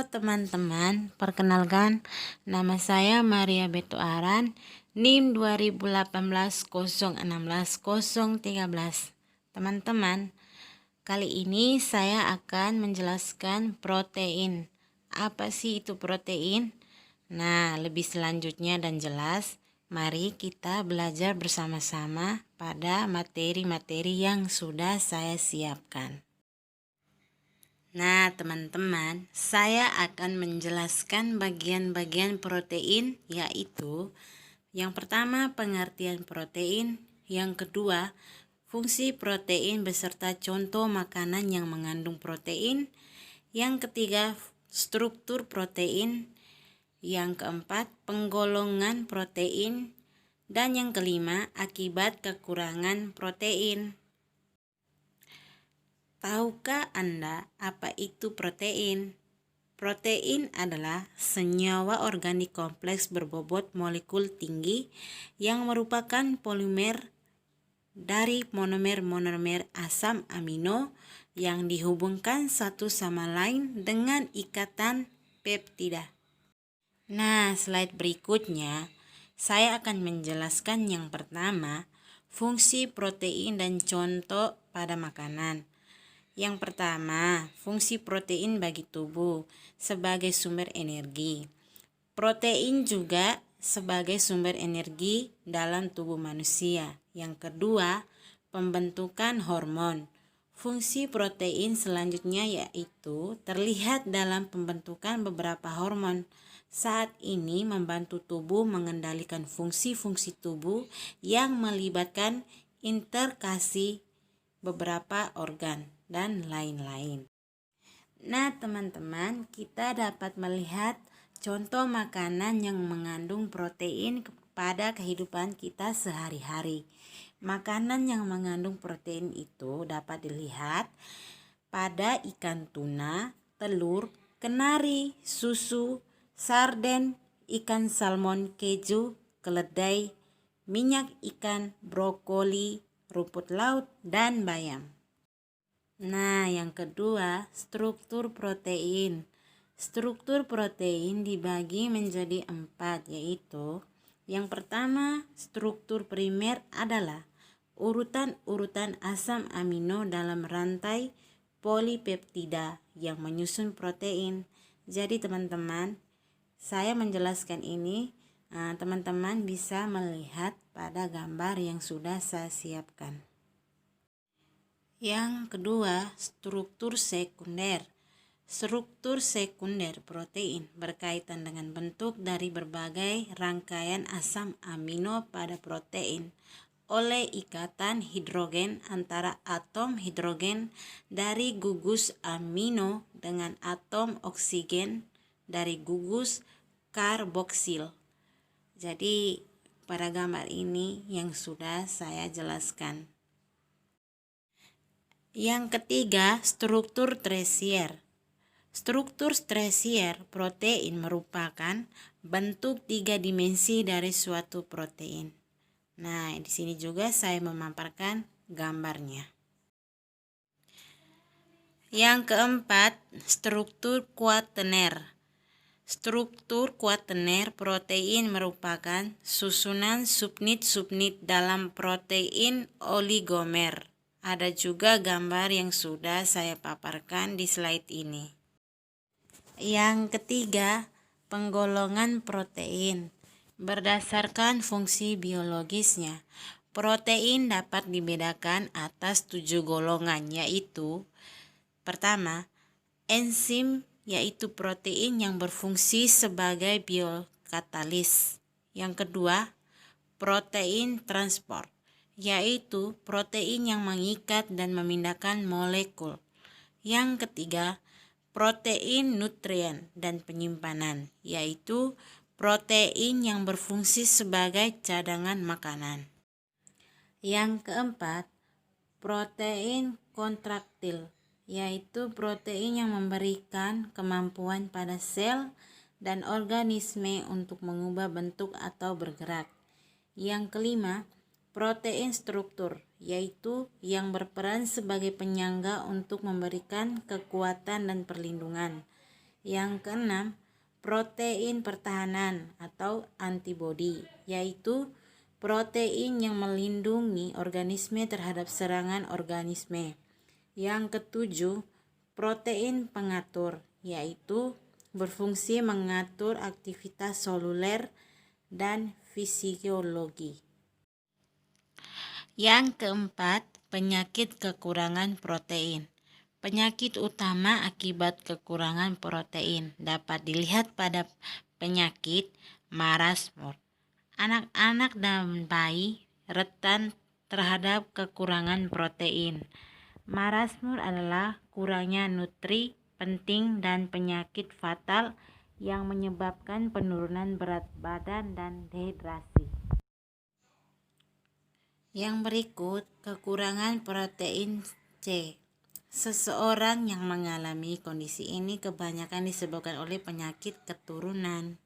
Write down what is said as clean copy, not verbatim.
teman-teman, perkenalkan nama saya Maria Beto Aran, NIM 2018 016 013. Teman-teman, kali ini saya akan menjelaskan protein. Apa sih itu protein? Nah, lebih selanjutnya dan jelas, mari kita belajar bersama-sama pada materi-materi yang sudah saya siapkan. Nah, teman-teman, saya akan menjelaskan bagian-bagian protein, yaitu yang pertama pengertian protein, yang kedua fungsi protein beserta contoh makanan yang mengandung protein, yang ketiga struktur protein, yang keempat penggolongan protein, dan yang kelima akibat kekurangan protein. Tahukah Anda apa itu protein? Protein adalah senyawa organik kompleks berbobot molekul tinggi yang merupakan polimer dari monomer-monomer asam amino yang dihubungkan satu sama lain dengan ikatan peptida. Nah, slide berikutnya saya akan menjelaskan yang pertama, fungsi protein dan contoh pada makanan. Yang pertama, fungsi protein bagi tubuh sebagai sumber energi. Protein juga sebagai sumber energi dalam tubuh manusia. Yang kedua, pembentukan hormon. Fungsi protein selanjutnya yaitu terlihat dalam pembentukan beberapa hormon. Saat ini membantu tubuh mengendalikan fungsi-fungsi tubuh yang melibatkan interkasi beberapa organ dan lain-lain. Nah, teman-teman, kita dapat melihat contoh makanan yang mengandung protein pada kehidupan kita sehari-hari. Makanan yang mengandung protein itu dapat dilihat pada ikan tuna, telur, kenari, susu, sarden, ikan salmon, keju, keledai, minyak ikan, brokoli, rumput laut, dan bayam. Nah, yang kedua, struktur protein. Struktur protein dibagi menjadi 4, yaitu yang pertama, struktur primer adalah urutan-urutan asam amino dalam rantai polipeptida yang menyusun protein. Jadi teman-teman, saya menjelaskan ini, teman-teman bisa melihat pada gambar yang sudah saya siapkan. Yang kedua, struktur sekunder. Struktur sekunder protein berkaitan dengan bentuk dari berbagai rangkaian asam amino pada protein oleh ikatan hidrogen antara atom hidrogen dari gugus amino dengan atom oksigen dari gugus karboksil. Jadi pada gambar ini yang sudah saya jelaskan. Yang ketiga, struktur tersier. Struktur tersier protein merupakan bentuk 3 dimensi dari suatu protein. Nah, di sini juga saya memaparkan gambarnya. Yang keempat, struktur kuaterner. Struktur kuaterner protein merupakan susunan subunit-subunit dalam protein oligomer. Ada juga gambar yang sudah saya paparkan di slide ini. Yang ketiga, penggolongan protein. Berdasarkan fungsi biologisnya, protein dapat dibedakan atas 7 golongan, yaitu pertama, enzim, yaitu protein yang berfungsi sebagai biokatalis. Yang kedua, protein transport, yaitu protein yang mengikat dan memindahkan molekul. Yang ketiga, protein nutrien dan penyimpanan, yaitu protein yang berfungsi sebagai cadangan makanan. Yang keempat, protein kontraktil, yaitu protein yang memberikan kemampuan pada sel dan organisme untuk mengubah bentuk atau bergerak. Yang kelima, protein struktur, yaitu yang berperan sebagai penyangga untuk memberikan kekuatan dan perlindungan. Yang keenam, protein pertahanan atau antibodi, yaitu protein yang melindungi organisme terhadap serangan organisme. Yang ketujuh, protein pengatur, yaitu berfungsi mengatur aktivitas seluler dan fisiologi. Yang keempat, penyakit kekurangan protein. Penyakit utama akibat kekurangan protein dapat dilihat pada penyakit marasmus. Anak-anak dan bayi rentan terhadap kekurangan protein. Marasmus adalah kurangnya nutri penting dan penyakit fatal yang menyebabkan penurunan berat badan dan dehidrasi. Yang berikut, kekurangan protein C. Seseorang yang mengalami kondisi ini kebanyakan disebabkan oleh penyakit keturunan.